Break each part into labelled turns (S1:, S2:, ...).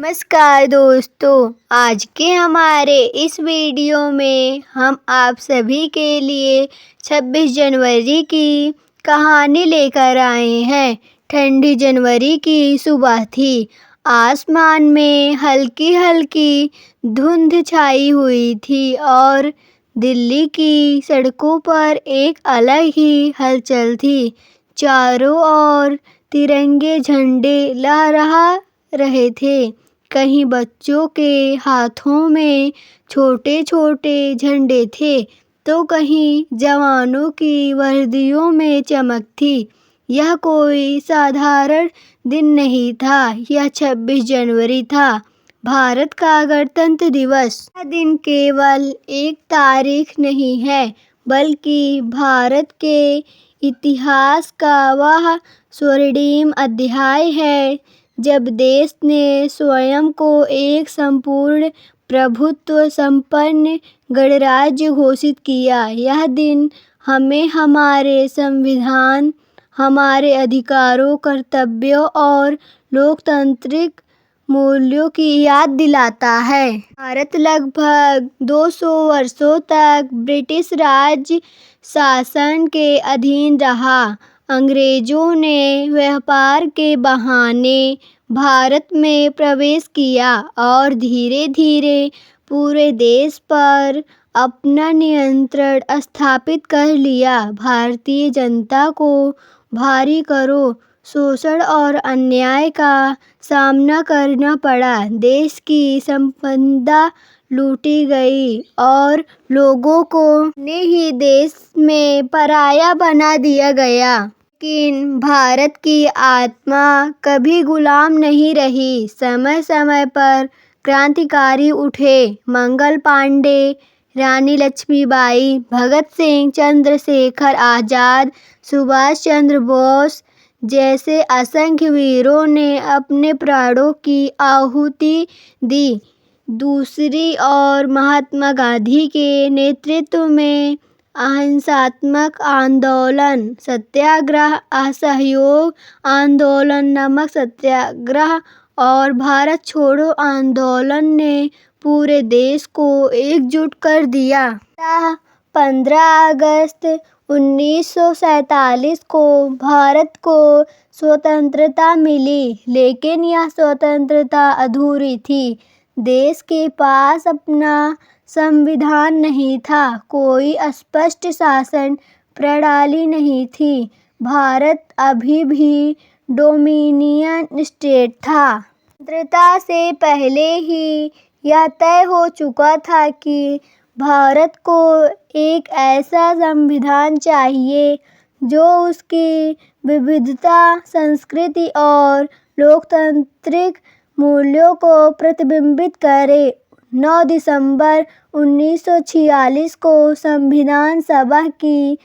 S1: नमस्कार दोस्तों, आज के हमारे इस वीडियो में हम आप सभी के लिए 26 जनवरी की कहानी लेकर आए हैं। ठंडी जनवरी की सुबह थी। आसमान में हल्की हल्की धुंध छाई हुई थी और दिल्ली की सड़कों पर एक अलग ही हलचल थी। चारों ओर तिरंगे झंडे लहरा रहे थे। कहीं बच्चों के हाथों में छोटे छोटे झंडे थे तो कहीं जवानों की वर्दियों में चमक थी। यह कोई साधारण दिन नहीं था, यह 26 जनवरी था, भारत का गणतंत्र दिवस। यह दिन केवल एक तारीख नहीं है, बल्कि भारत के इतिहास का वह स्वर्णिम अध्याय है जब देश ने स्वयं को एक संपूर्ण प्रभुत्व संपन्न गणराज्य घोषित किया। यह दिन हमें हमारे संविधान, हमारे अधिकारों, कर्तव्यों और लोकतांत्रिक मूल्यों की याद दिलाता है। भारत लगभग 200 वर्षों तक ब्रिटिश राज शासन के अधीन रहा। अंग्रेजों ने व्यापार के बहाने भारत में प्रवेश किया और धीरे धीरे पूरे देश पर अपना नियंत्रण स्थापित कर लिया। भारतीय जनता को भारी करों, शोषण और अन्याय का सामना करना पड़ा। देश की संपदा लूटी गई और लोगों को अपने ही देश में पराया बना दिया गया। लेकिन भारत की आत्मा कभी गुलाम नहीं रही। समय समय पर क्रांतिकारी उठे। मंगल पांडे, रानी लक्ष्मीबाई, भगत सिंह, चंद्रशेखर आजाद, सुभाष चंद्र बोस जैसे असंख्य वीरों ने अपने प्राणों की आहुति दी। दूसरी ओर महात्मा गांधी के नेतृत्व में अहिंसात्मक आंदोलन, सत्याग्रह, असहयोग आंदोलन, नमक सत्याग्रह और भारत छोड़ो आंदोलन ने पूरे देश को एकजुट कर दिया। 15 अगस्त 1947 को भारत को स्वतंत्रता मिली, लेकिन यह स्वतंत्रता अधूरी थी। देश के पास अपना संविधान नहीं था, कोई स्पष्ट शासन प्रणाली नहीं थी। भारत अभी भी डोमिनियन स्टेट था। स्वतंत्रता से पहले ही यह तय हो चुका था कि भारत को एक ऐसा संविधान चाहिए जो उसकी विविधता, संस्कृति और लोकतांत्रिक मूल्यों को प्रतिबिंबित करे। 9 दिसंबर 1946 को संविधान सभा की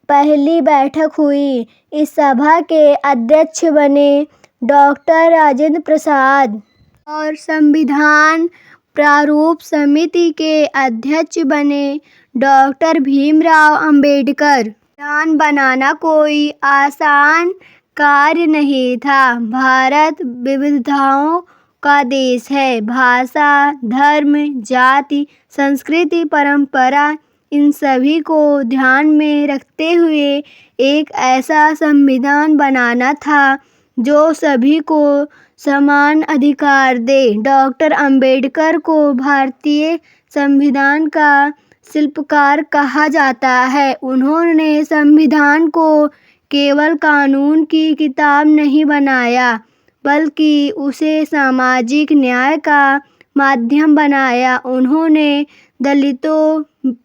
S1: पहली बैठक हुई। इस सभा के अध्यक्ष बने डॉक्टर राजेंद्र प्रसाद और संविधान प्रारूप समिति के अध्यक्ष बने डॉक्टर भीमराव अंबेडकर। संविधान बनाना कोई आसान कार्य नहीं था। भारत विविधताओं का देश है। भाषा, धर्म, जाति, संस्कृति, परंपरा, इन सभी को ध्यान में रखते हुए एक ऐसा संविधान बनाना था जो सभी को समान अधिकार दे। डॉक्टर अंबेडकर को भारतीय संविधान का शिल्पकार कहा जाता है। उन्होंने संविधान को केवल कानून की किताब नहीं बनाया, बल्कि उसे सामाजिक न्याय का माध्यम बनाया। उन्होंने दलितों,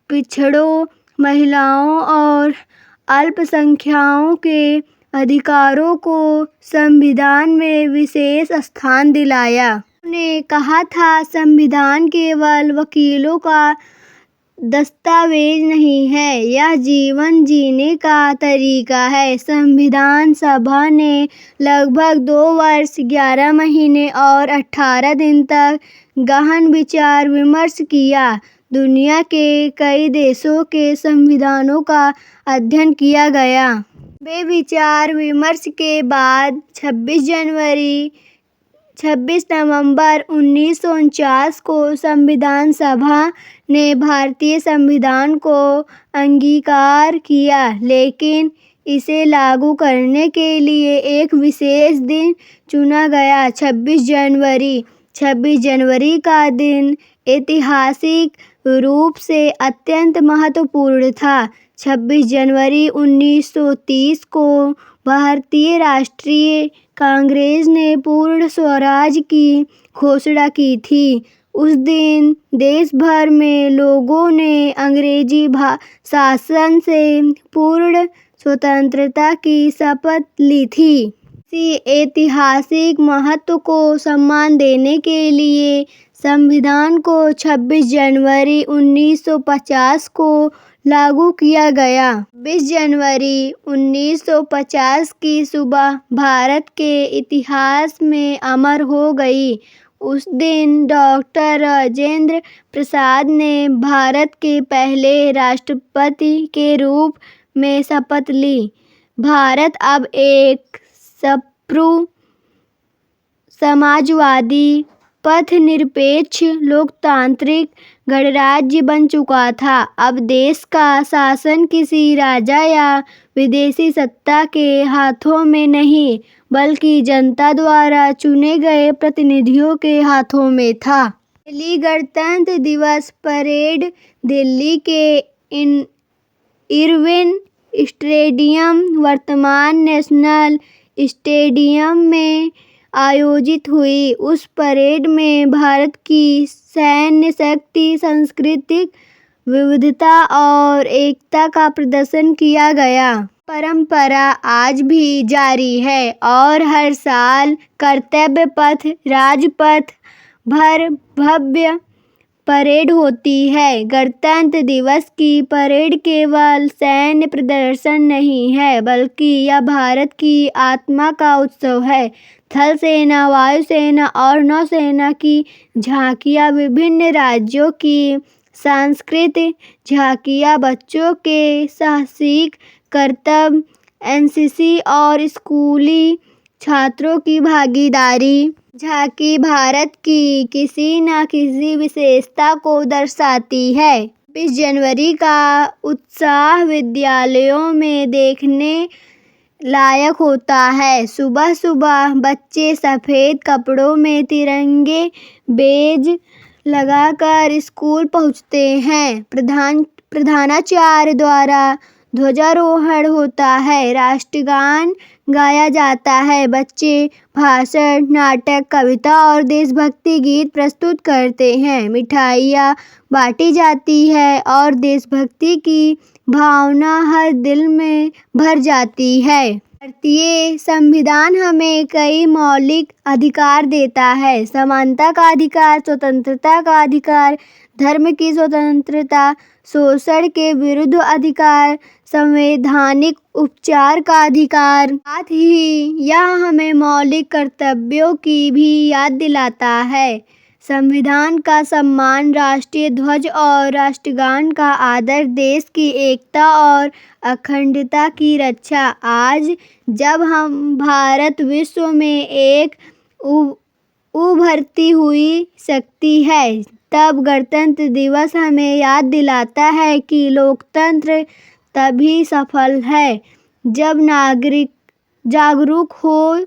S1: पिछड़ों, महिलाओं और अल्पसंख्यकों के अधिकारों को संविधान में विशेष स्थान दिलाया। उन्होंने कहा था, संविधान केवल वकीलों का दस्तावेज नहीं है, यह जीवन जीने का तरीका है। संविधान सभा ने लगभग 2 वर्ष, 11 महीने और 18 दिन तक गहन विचार विमर्श किया। दुनिया के कई देशों के संविधानों का अध्ययन किया गया। वे विचार विमर्श के बाद 26 जनवरी 26 नवंबर 1949 को संविधान सभा ने भारतीय संविधान को अंगीकार किया, लेकिन इसे लागू करने के लिए एक विशेष दिन चुना गया, 26 जनवरी। 26 जनवरी का दिन ऐतिहासिक रूप से अत्यंत महत्वपूर्ण था। 26 जनवरी 1930 को भारतीय राष्ट्रीय कांग्रेस ने पूर्ण स्वराज की घोषणा की थी। उस दिन देश भर में लोगों ने अंग्रेजी शासन से पूर्ण स्वतंत्रता की शपथ ली थी। इसी ऐतिहासिक महत्व को सम्मान देने के लिए संविधान को 26 जनवरी 1950 को लागू किया गया। 20 जनवरी 1950 की सुबह भारत के इतिहास में अमर हो गई। उस दिन डॉक्टर राजेंद्र प्रसाद ने भारत के पहले राष्ट्रपति के रूप में शपथ ली। भारत अब एक संप्रभु, समाजवादी, पथनिरपेक्ष, लोकतांत्रिक गणराज्य बन चुका था। अब देश का शासन किसी राजा या विदेशी सत्ता के हाथों में नहीं, बल्कि जनता द्वारा चुने गए प्रतिनिधियों के हाथों में था। पहली गणतंत्र दिवस परेड दिल्ली के इरविन स्टेडियम, वर्तमान नेशनल स्टेडियम में आयोजित हुई। उस परेड में भारत की सैन्य शक्ति, सांस्कृतिक विविधता और एकता का प्रदर्शन किया गया। परंपरा आज भी जारी है और हर साल कर्तव्य पथ, राजपथ भर भव्य परेड होती है। गणतंत्र दिवस की परेड केवल सैन्य प्रदर्शन नहीं है, बल्कि यह भारत की आत्मा का उत्सव है। थल सेना, वायुसेना और नौसेना की झांकियां, विभिन्न राज्यों की सांस्कृतिक झांकियां, बच्चों के साहसिक करतब, एनसीसी और स्कूली छात्रों की भागीदारी झांकी भारत की किसी न किसी विशेषता को दर्शाती है। 26 जनवरी का उत्साह विद्यालयों में देखने लायक होता है। सुबह सुबह बच्चे सफेद कपड़ों में तिरंगे बैज लगाकर स्कूल पहुंचते हैं। प्रधानाचार्य द्वारा ध्वजारोहण होता है, राष्ट्रगान गाया जाता है, बच्चे भाषण, नाटक, कविता और देशभक्ति गीत प्रस्तुत करते हैं, मिठाइयाँ बांटी जाती है और देशभक्ति की भावना हर दिल में भर जाती है। भारतीय संविधान हमें कई मौलिक अधिकार देता है। समानता का अधिकार, स्वतंत्रता का अधिकार, धर्म की स्वतंत्रता, शोषण के विरुद्ध अधिकार, संवैधानिक उपचार का अधिकार। साथ ही यह हमें मौलिक कर्तव्यों की भी याद दिलाता है। संविधान का सम्मान, राष्ट्रीय ध्वज और राष्ट्रगान का आदर, देश की एकता और अखंडता की रक्षा। आज जब हम भारत विश्व में एक उभरती हुई शक्ति है, तब गणतंत्र दिवस हमें याद दिलाता है कि लोकतंत्र तभी सफल है जब नागरिक जागरूक हो।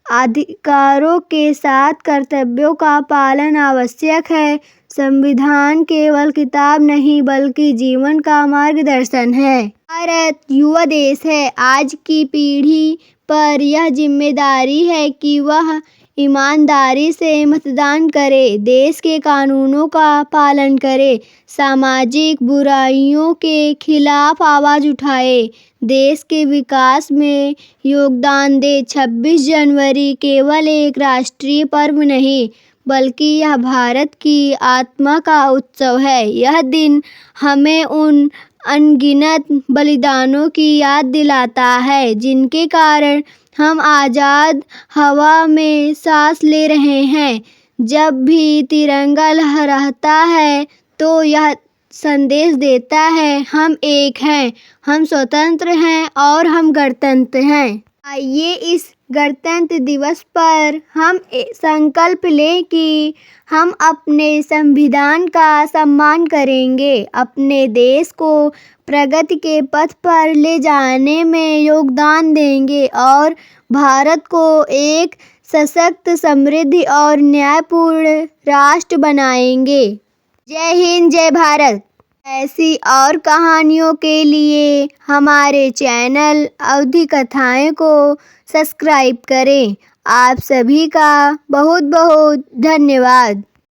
S1: अधिकारों के साथ कर्तव्यों का पालन आवश्यक है। संविधान केवल किताब नहीं, बल्कि जीवन का मार्गदर्शन है। भारत युवा देश है। आज की पीढ़ी पर यह जिम्मेदारी है कि वह ईमानदारी से मतदान करे, देश के कानूनों का पालन करे, सामाजिक बुराइयों के खिलाफ आवाज उठाए, देश के विकास में योगदान दे। 26 जनवरी केवल एक राष्ट्रीय पर्व नहीं, बल्कि यह भारत की आत्मा का उत्सव है। यह दिन हमें उन अनगिनत बलिदानों की याद दिलाता है, जिनके कारण हम आज़ाद हवा में सांस ले रहे हैं। जब भी तिरंगा लहराता है, तो यह संदेश देता है, हम एक हैं, हम स्वतंत्र हैं और हम गणतंत्र हैं। आइए इस गणतंत्र दिवस पर हम संकल्प लें कि हम अपने संविधान का सम्मान करेंगे, अपने देश को प्रगति के पथ पर ले जाने में योगदान देंगे और भारत को एक सशक्त, समृद्ध और न्यायपूर्ण राष्ट्र बनाएंगे। जय हिंद, जय भारत। ऐसी और कहानियों के लिए हमारे चैनल अवधि कथाएं को सब्सक्राइब करें। आप सभी का बहुत बहुत धन्यवाद।